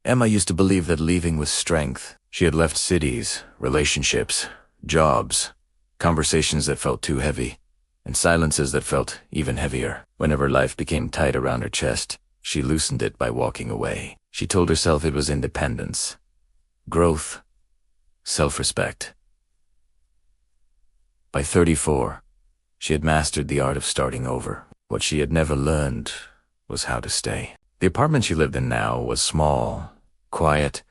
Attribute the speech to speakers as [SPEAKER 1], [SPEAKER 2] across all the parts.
[SPEAKER 1] Emma used to believe that leaving was strength. She had left cities, relationships, jobs, conversations that felt too heavy, and silences that felt even heavier. Whenever life became tight around her chest, she loosened it by walking away. She told herself it was independence, growth, self-respect. By 34, she had mastered the art of starting over. What she had never learned was how to stay. The apartment she lived in now was small, quiet,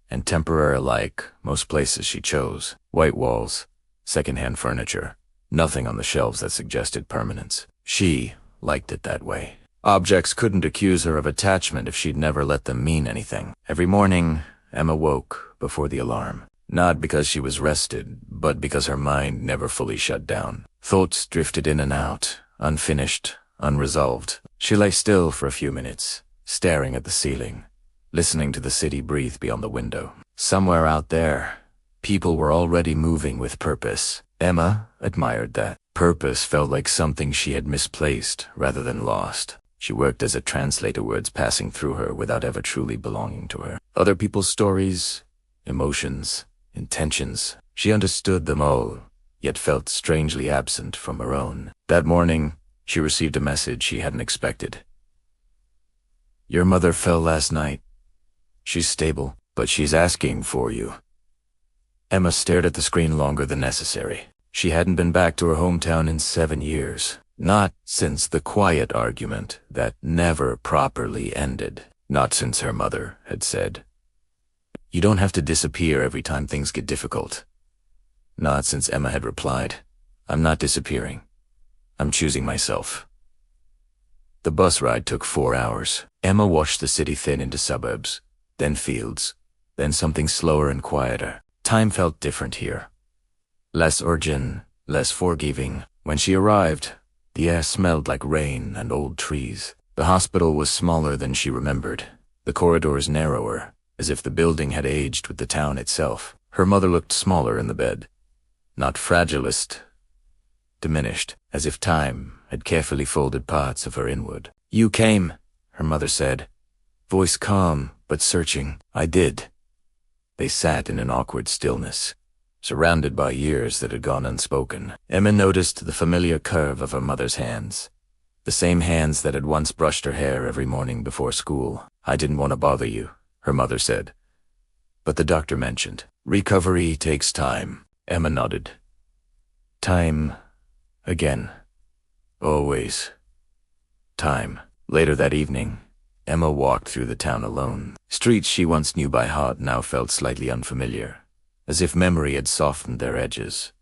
[SPEAKER 1] and temporary like most places she chose. White walls, second-hand furniture, nothing on the shelves that suggested permanence. She liked it that way. Objects couldn't accuse her of attachment if she'd never let them mean anything. Every morning, Emma woke before the alarm. Not because she was rested, but because her mind never fully shut down. Thoughts drifted in and out, unfinished, unresolved. She lay still for a few minutes, staring at the ceiling, listening to the city breathe beyond the window. Somewhere out there, people were already moving with purpose. Emma admired that. Purpose felt like something she had misplaced rather than lost. She worked as a translator, words passing through her without ever truly belonging to her. Other people's stories, emotions, intentions. She understood them all, yet felt strangely absent from her own. That morning, she received a message she hadn't expected. "Your mother fell last night. She's stable, but she's asking for you." Emma stared at the screen longer than necessary. She hadn't been back to her hometown in 7 years. Not since the quiet argument that never properly ended. Not since her mother had said, "You don't have to disappear every time things get difficult." Not since Emma had replied, "I'm not disappearing. I'm choosing myself." The bus ride took 4 hours. Emma watched the city thin into suburbs, then fields, then something slower and quieter. Time felt different here. Less urgent, less forgiving. When she arrived, the air smelled like rain and old trees. The hospital was smaller than she remembered, the corridors narrower, as if the building had aged with the town itself. Her mother looked smaller in the bed. Not fragilist, diminished, as if time had carefully folded parts of her inward. "You came," her mother said, voice calm but searching. "I did." They sat in an awkward stillness, surrounded by years that had gone unspoken. Emma noticed the familiar curve of her mother's hands, the same hands that had once brushed her hair every morning before school. "I didn't want to bother you," her mother said. "But the doctor mentioned, recovery takes time." Emma nodded. Time. Again. Always. Time. Later that evening, Emma walked through the town alone. Streets she once knew by heart now felt slightly unfamiliar, as if memory had softened their edges.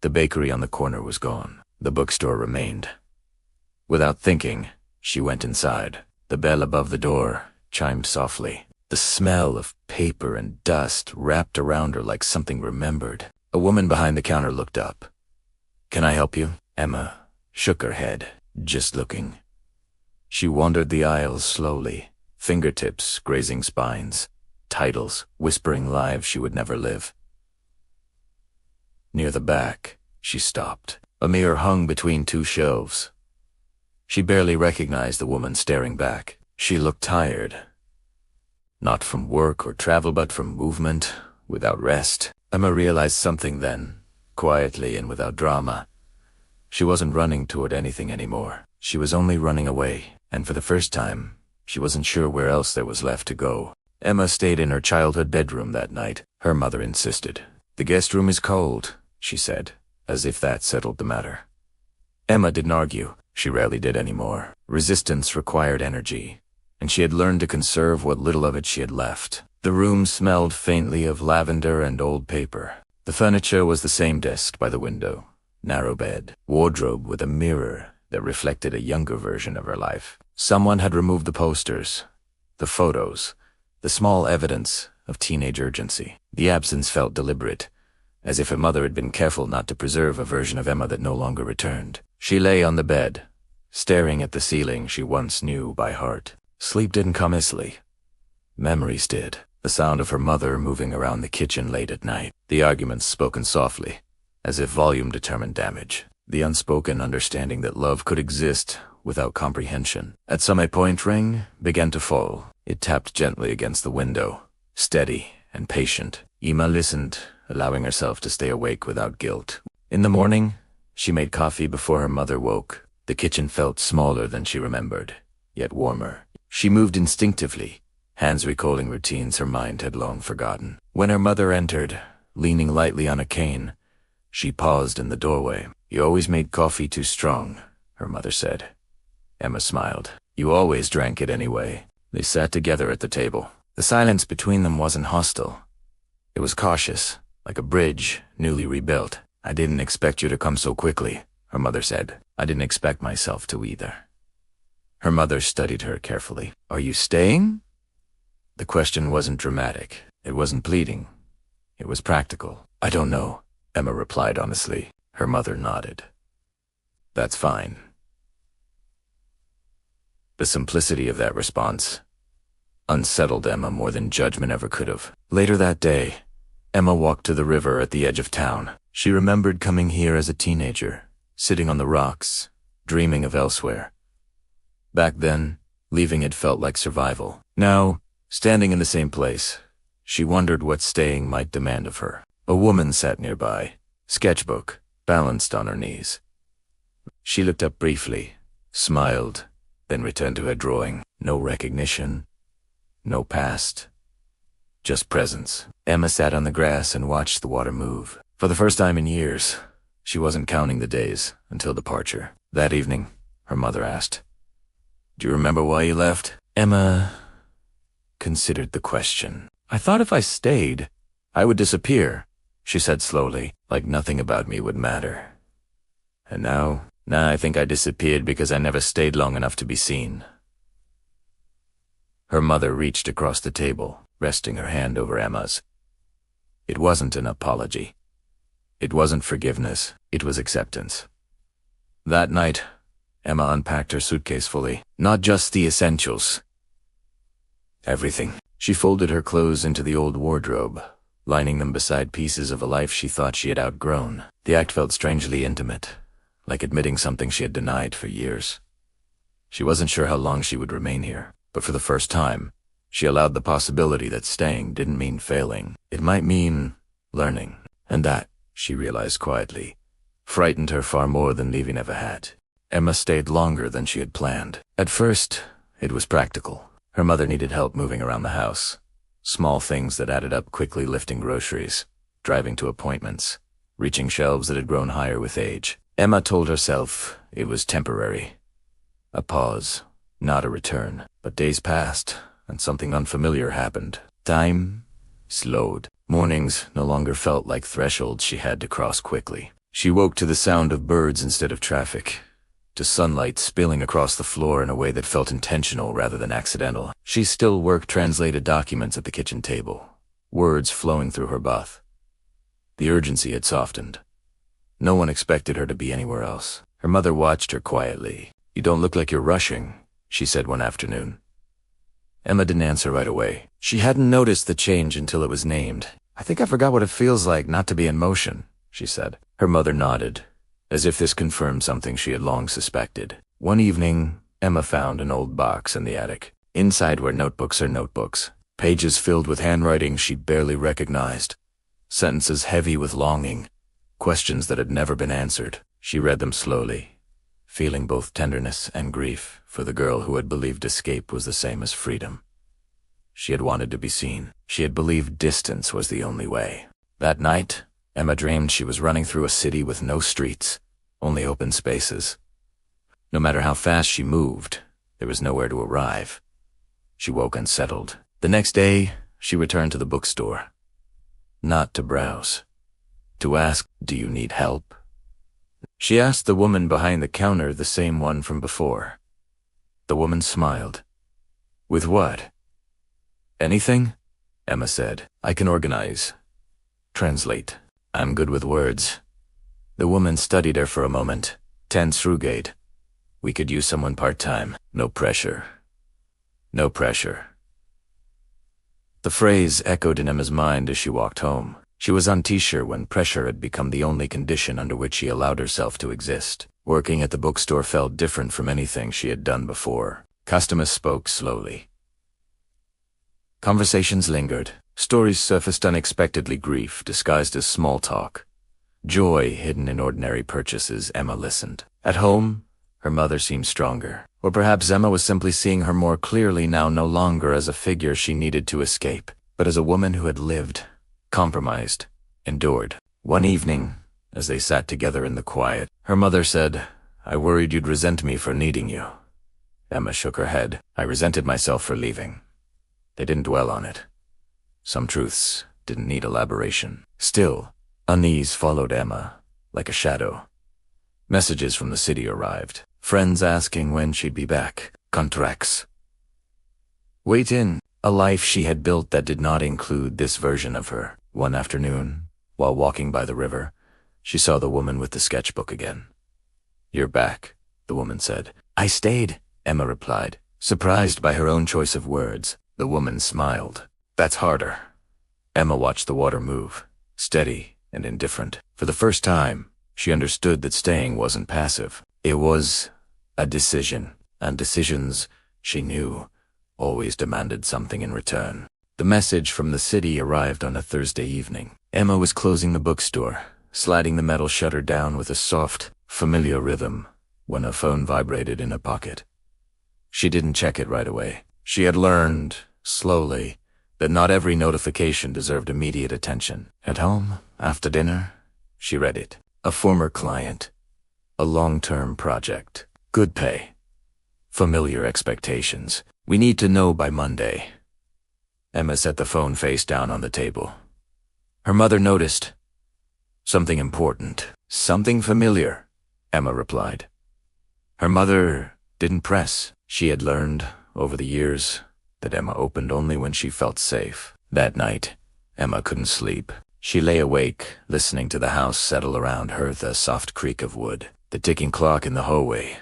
[SPEAKER 1] The bakery on the corner was gone. The bookstore remained. Without thinking, she went inside. The bell above the door chimed softly. The smell of paper and dust wrapped around her like something remembered. A woman behind the counter looked up. "Can I help you?" Emma shook her head, just looking. She wandered the aisles slowly, fingertips grazing spines, titles whispering lives she would never live. Near the back, she stopped. A mirror hung between 2 shelves. She barely recognized the woman staring back. She looked tired. Not from work or travel, but from movement, without rest. Emma realized something then, quietly and without drama. She wasn't running toward anything anymore. She was only running away, and for the first time, she wasn't sure where else there was left to go. Emma stayed in her childhood bedroom that night. Her mother insisted. "The guest room is cold," she said, as if that settled the matter. Emma didn't argue. She rarely did anymore. Resistance required energy, and she had learned to conserve what little of it she had left. The room smelled faintly of lavender and old paper. The furniture was the same desk by the window, narrow bed, wardrobe with a mirror that reflected a younger version of her life. Someone had removed the posters, the photos, the small evidence of teenage urgency. The absence felt deliberate, as if her mother had been careful not to preserve a version of Emma that no longer returned. She lay on the bed, staring at the ceiling she once knew by heart. Sleep didn't come easily. Memories did. The sound of her mother moving around the kitchen late at night. The arguments spoken softly, as if volume determined damage. The unspoken understanding that love could exist without comprehension. At some point, rain began to fall. It tapped gently against the window, steady and patient. Emma listened, allowing herself to stay awake without guilt. In the morning, she made coffee before her mother woke. The kitchen felt smaller than she remembered, yet warmer. She moved instinctively, hands recalling routines her mind had long forgotten. When her mother entered, leaning lightly on a cane, she paused in the doorway. "You always made coffee too strong," her mother said. Emma smiled. "You always drank it anyway." They sat together at the table. The silence between them wasn't hostile. It was cautious, like a bridge newly rebuilt. "I didn't expect you to come so quickly," her mother said. "I didn't expect myself to either." Her mother studied her carefully. "Are you staying?" The question wasn't dramatic. It wasn't pleading. It was practical. "I don't know," Emma replied honestly. Her mother nodded. "That's fine." The simplicity of that response unsettled Emma more than judgment ever could have. Later that day, Emma walked to the river at the edge of town. She remembered coming here as a teenager, sitting on the rocks, dreaming of elsewhere. Back then, leaving had felt like survival. Now, standing in the same place, she wondered what staying might demand of her. A woman sat nearby, sketchbook balanced on her knees. She looked up briefly, smiled, then returned to her drawing. No recognition, no past, just presence. Emma sat on the grass and watched the water move. For the first time in years, she wasn't counting the days until departure. That evening, her mother asked, "Do you remember why you left?" Emma considered the question. "I thought if I stayed, I would disappear," she said slowly, "like nothing about me would matter. And now I think I disappeared because I never stayed long enough to be seen." Her mother reached across the table, resting her hand over Emma's. It wasn't an apology. It wasn't forgiveness. It was acceptance. That night, Emma unpacked her suitcase fully. Not just the essentials. Everything. She folded her clothes into the old wardrobe, lining them beside pieces of a life she thought she had outgrown. The act felt strangely intimate, like admitting something she had denied for years. She wasn't sure how long she would remain here, but for the first time, she allowed the possibility that staying didn't mean failing. It might mean learning, and that, she realized quietly, frightened her far more than leaving ever had. Emma stayed longer than she had planned. At first, it was practical. Her mother needed help moving around the house. Small things that added up, quickly lifting groceries, driving to appointments, reaching shelves that had grown higher with age. Emma told herself it was temporary. A pause, not a return. But days passed, and something unfamiliar happened. Time slowed. Mornings no longer felt like thresholds she had to cross quickly. She woke to the sound of birds instead of traffic, to sunlight spilling across the floor in a way that felt intentional rather than accidental. She still worked translated documents at the kitchen table, words flowing through her mouth. The urgency had softened. No one expected her to be anywhere else. Her mother watched her quietly. "You don't look like you're rushing," she said one afternoon. Emma didn't answer right away. She hadn't noticed the change until it was named. "I think I forgot what it feels like not to be in motion," she said. Her mother nodded, as if this confirmed something she had long suspected. One evening, Emma found an old box in the attic. Inside were notebooks or notebooks, pages filled with handwriting she barely recognized, sentences heavy with longing, questions that had never been answered. She read them slowly, feeling both tenderness and grief for the girl who had believed escape was the same as freedom. She had wanted to be seen. She had believed distance was the only way. That night, Emma dreamed she was running through a city with no streets, only open spaces. No matter how fast she moved, there was nowhere to arrive. She woke unsettled. The next day, she returned to the bookstore. Not to browse. To ask, "Do you need help?" She asked the woman behind the counter, the same one from before. The woman smiled. "With what?" "Anything," Emma said. "I can organize. Translate. I'm good with words." The woman studied her for a moment, tense Rugate. "We could use someone part-time. No pressure. No pressure." The phrase echoed in Emma's mind as she walked home. She was unsure when pressure had become the only condition under which she allowed herself to exist. Working at the bookstore felt different from anything she had done before. Customers spoke slowly. Conversations lingered. Stories surfaced unexpectedly, grief disguised as small talk. Joy hidden in ordinary purchases. Emma listened. At home, her mother seemed stronger. Or perhaps Emma was simply seeing her more clearly now, no longer as a figure she needed to escape, but as a woman who had lived, compromised, endured. One evening, as they sat together in the quiet, her mother said, "I worried you'd resent me for needing you." Emma shook her head. "I resented myself for leaving." They didn't dwell on it. Some truths didn't need elaboration. Still, unease followed Emma, like a shadow. Messages from the city arrived. Friends asking when she'd be back. Contracts. Waiting. A life she had built that did not include this version of her. One afternoon, while walking by the river, she saw the woman with the sketchbook again. "You're back," the woman said. "I stayed," Emma replied, surprised by her own choice of words. The woman smiled. "That's harder." Emma watched the water move, steady and indifferent. For the first time, she understood that staying wasn't passive. It was a decision, and decisions, she knew, always demanded something in return. The message from the city arrived on a Thursday evening. Emma was closing the bookstore, sliding the metal shutter down with a soft, familiar rhythm, when a phone vibrated in her pocket. She didn't check it right away. She had learned, slowly, that not every notification deserved immediate attention. At home, after dinner, she read it. A former client. A long-term project. Good pay. Familiar expectations. "We need to know by Monday." Emma set the phone face down on the table. Her mother noticed. "Something important. Something familiar," Emma replied. Her mother didn't press. She had learned, over the years, that Emma opened only when she felt safe. That night, Emma couldn't sleep. She lay awake, listening to the house settle around her, the soft creak of wood, the ticking clock in the hallway,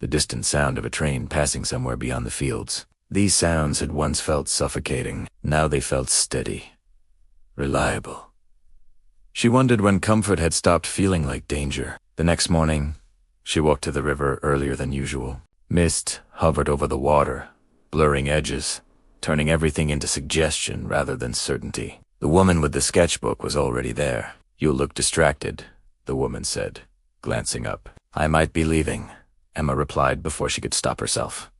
[SPEAKER 1] the distant sound of a train passing somewhere beyond the fields. These sounds had once felt suffocating. Now they felt steady, reliable. She wondered when comfort had stopped feeling like danger. The next morning, she walked to the river earlier than usual. Mist hovered over the water, blurring edges, turning everything into suggestion rather than certainty. The woman with the sketchbook was already there. "You look distracted," the woman said, glancing up. "I might be leaving," Emma replied before she could stop herself.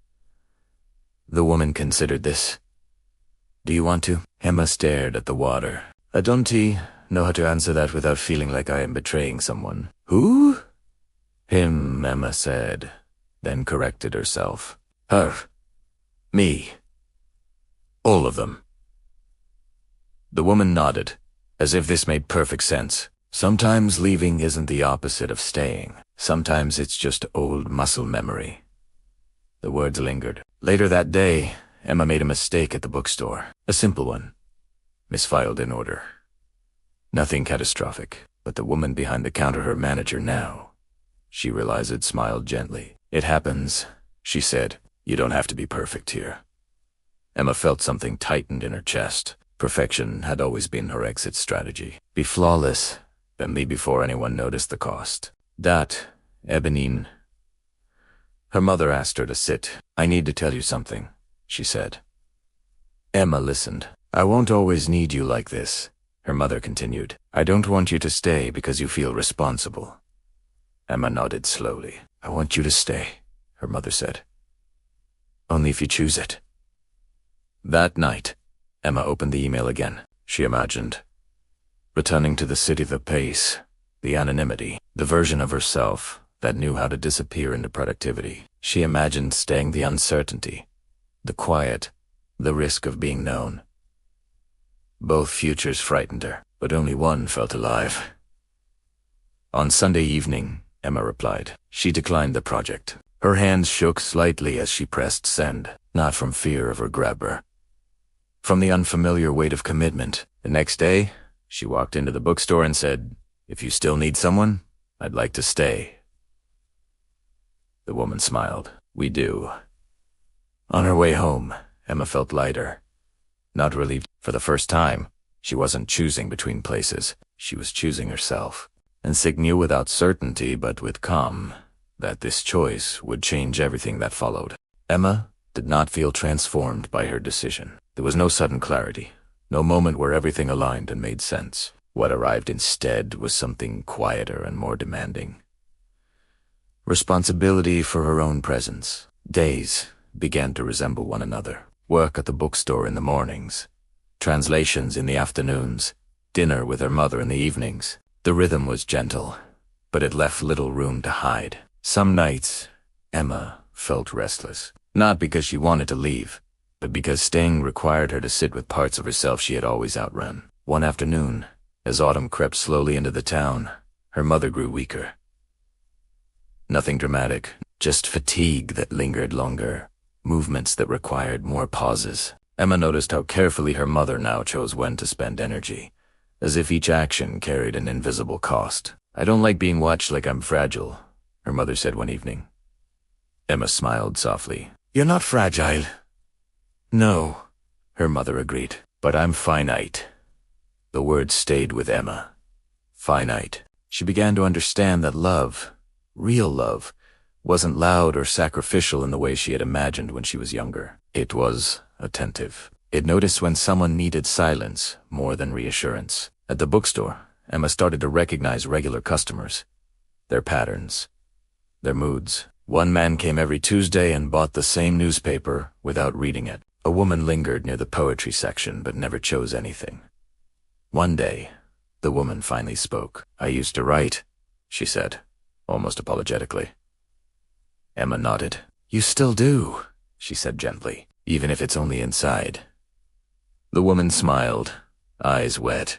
[SPEAKER 1] The woman considered this. "Do you want to?" Emma stared at the water. "I don't know how to answer that without feeling like I am betraying someone." "Who?" "Him," Emma said, then corrected herself. "Her. Me. All of them." The woman nodded, as if this made perfect sense. Sometimes leaving isn't the opposite of staying. Sometimes it's just old muscle memory. The words lingered. Later that day, Emma made a mistake at the bookstore. A simple one. Misfiled an order. Nothing catastrophic, but the woman behind the counter, her manager now. She realized it, smiled gently. "It happens," she said. "You don't have to be perfect here." Emma felt something tightened in her chest. Perfection had always been her exit strategy. Be flawless, then leave before anyone noticed the cost. "Dat, Ebenine." Her mother asked her to sit. "I need to tell you something," she said. Emma listened. "I won't always need you like this," her mother continued. "I don't want you to stay because you feel responsible." Emma nodded slowly. "I want you to stay," her mother said. "Only if you choose it." That night, Emma opened the email again. She imagined returning to the city, the pace, the anonymity, the version of herself that knew how to disappear into productivity. She imagined staying, the uncertainty, the quiet, the risk of being known. Both futures frightened her, but only one felt alive. On Sunday evening, Emma replied. She declined the project. Her hands shook slightly as she pressed send, not from fear of her grabber, from the unfamiliar weight of commitment. The next day, she walked into the bookstore and said, "If you still need someone, I'd like to stay." The woman smiled. "We do." On her way home, Emma felt lighter, not relieved. For the first time, she wasn't choosing between places. She was choosing herself. And Sig knew, without certainty but with calm, that this choice would change everything that followed. Emma did not feel transformed by her decision. There was no sudden clarity, no moment where everything aligned and made sense. What arrived instead was something quieter and more demanding. Responsibility for her own presence. Days began to resemble one another. Work at the bookstore in the mornings, translations in the afternoons, dinner with her mother in the evenings. The rhythm was gentle, but it left little room to hide. Some nights, Emma felt restless. Not because she wanted to leave, but because staying required her to sit with parts of herself she had always outrun. One afternoon, as autumn crept slowly into the town, her mother grew weaker. Nothing dramatic, just fatigue that lingered longer, movements that required more pauses. Emma noticed how carefully her mother now chose when to spend energy, as if each action carried an invisible cost. "I don't like being watched like I'm fragile," her mother said one evening. Emma smiled softly. "You're not fragile." "No," her mother agreed, "but I'm finite." The word stayed with Emma. Finite. She began to understand that love, real love, wasn't loud or sacrificial in the way she had imagined when she was younger. It was attentive. It noticed when someone needed silence more than reassurance. At the bookstore, Emma started to recognize regular customers, their patterns, their moods. One man came every Tuesday and bought the same newspaper without reading it. A woman lingered near the poetry section but never chose anything. One day, the woman finally spoke. "I used to write," she said, almost apologetically. Emma nodded. "You still do," she said gently, "even if it's only inside." The woman smiled, eyes wet.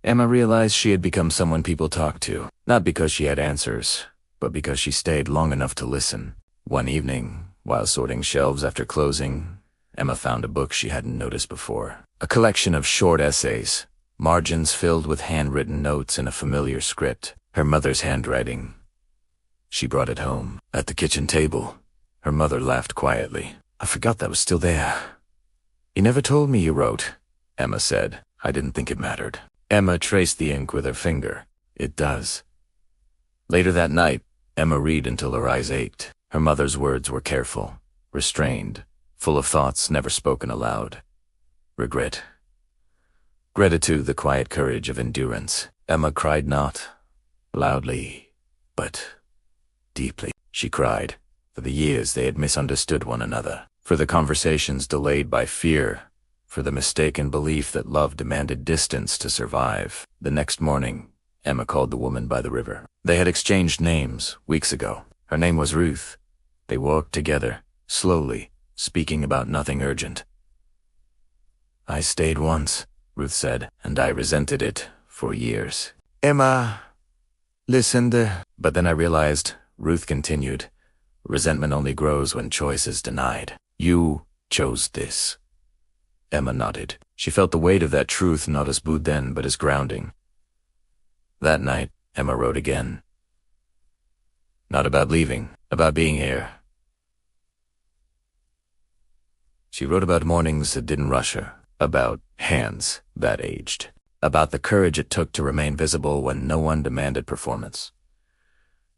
[SPEAKER 1] Emma realized she had become someone people talked to, not because she had answers, but because she stayed long enough to listen. One evening, while sorting shelves after closing, Emma found a book she hadn't noticed before. A collection of short essays, margins filled with handwritten notes in a familiar script, her mother's handwriting. She brought it home. At the kitchen table, her mother laughed quietly. "I forgot that was still there." "You never told me you wrote," Emma said. "I didn't think it mattered." Emma traced the ink with her finger. "It does." Later that night, Emma read until her eyes ached. Her mother's words were careful, restrained, full of thoughts never spoken aloud. Regret. Gratitude, the quiet courage of endurance. Emma cried not loudly, but deeply. She cried for the years they had misunderstood one another, for the conversations delayed by fear, for the mistaken belief that love demanded distance to survive. The next morning, Emma called the woman by the river. They had exchanged names weeks ago. Her name was Ruth. They walked together, slowly, speaking about nothing urgent. "I stayed once," Ruth said, "and I resented it for years." Emma listened, but then I realized, Ruth continued, "resentment only grows when choice is denied. You chose this." Emma nodded. She felt the weight of that truth not as boudin but as grounding. That night, Emma wrote again. Not about leaving, about being here. She wrote about mornings that didn't rush her, about hands that aged, about the courage it took to remain visible when no one demanded performance.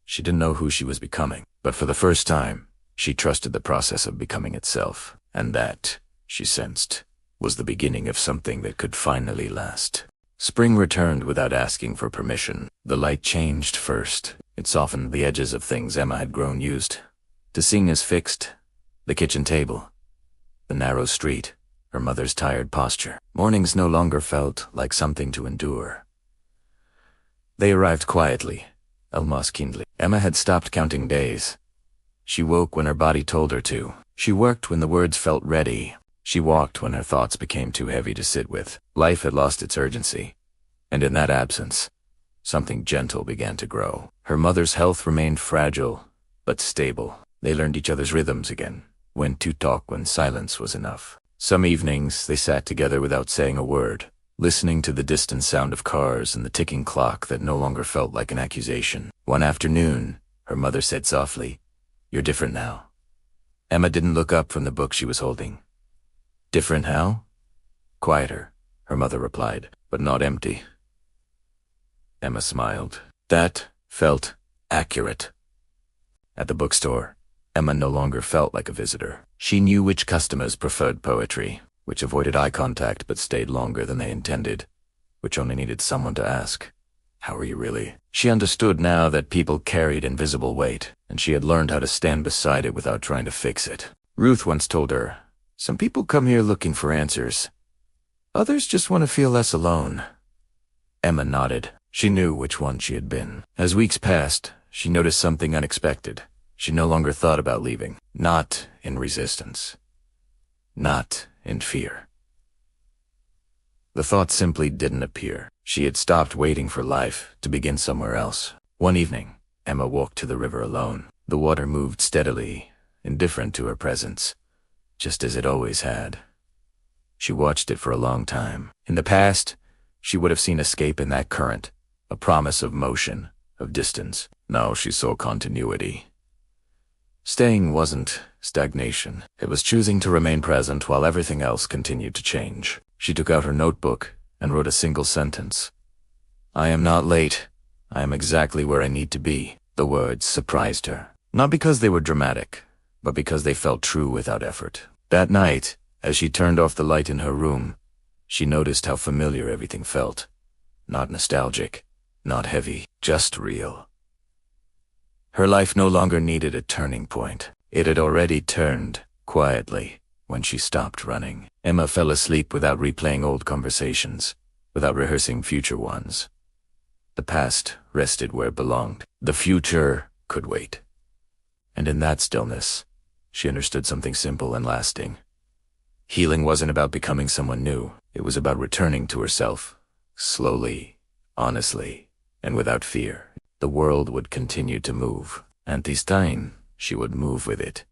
[SPEAKER 1] She didn't know who she was becoming, but for the first time, she trusted the process of becoming itself, and that, she sensed, was the beginning of something that could finally last. Spring returned without asking for permission. The light changed first. It softened the edges of things Emma had grown used to seeing as fixed: the kitchen table, the narrow street, her mother's tired posture. Mornings no longer felt like something to endure. They arrived quietly, almost kindly. Emma had stopped counting days. She woke when her body told her to. She worked when the words felt ready. She walked when her thoughts became too heavy to sit with. Life had lost its urgency, and in that absence, something gentle began to grow. Her mother's health remained fragile, but stable. They learned each other's rhythms again, when to talk when silence was enough. Some evenings, they sat together without saying a word, listening to the distant sound of cars and the ticking clock that no longer felt like an accusation. One afternoon, her mother said softly, "You're different now." Emma didn't look up from the book she was holding. "Different how?" "Quieter," her mother replied, "but not empty." Emma smiled. That felt accurate. At the bookstore, Emma no longer felt like a visitor. She knew which customers preferred poetry, which avoided eye contact but stayed longer than they intended, which only needed someone to ask, "How are you really?" She understood now that people carried invisible weight, and she had learned how to stand beside it without trying to fix it. Ruth once told her, "Some people come here looking for answers. Others just want to feel less alone." Emma nodded. She knew which one she had been. As weeks passed, she noticed something unexpected. She no longer thought about leaving. Not in resistance. Not in fear. The thought simply didn't appear. She had stopped waiting for life to begin somewhere else. One evening, Emma walked to the river alone. The water moved steadily, indifferent to her presence, just as it always had. She watched it for a long time. In the past, she would have seen escape in that current, a promise of motion, of distance. Now she saw continuity. Staying wasn't stagnation. It was choosing to remain present while everything else continued to change. She took out her notebook and wrote a single sentence. "I am not late. I am exactly where I need to be." The words surprised her. Not because they were dramatic, but because they felt true without effort. That night, as she turned off the light in her room, she noticed how familiar everything felt. Not nostalgic, not heavy, just real. Her life no longer needed a turning point. It had already turned, quietly, when she stopped running. Emma fell asleep without replaying old conversations, without rehearsing future ones. The past rested where it belonged. The future could wait. And in that stillness, she understood something simple and lasting. Healing wasn't about becoming someone new. It was about returning to herself, slowly, honestly, and without fear. The world would continue to move, and this time she would move with it.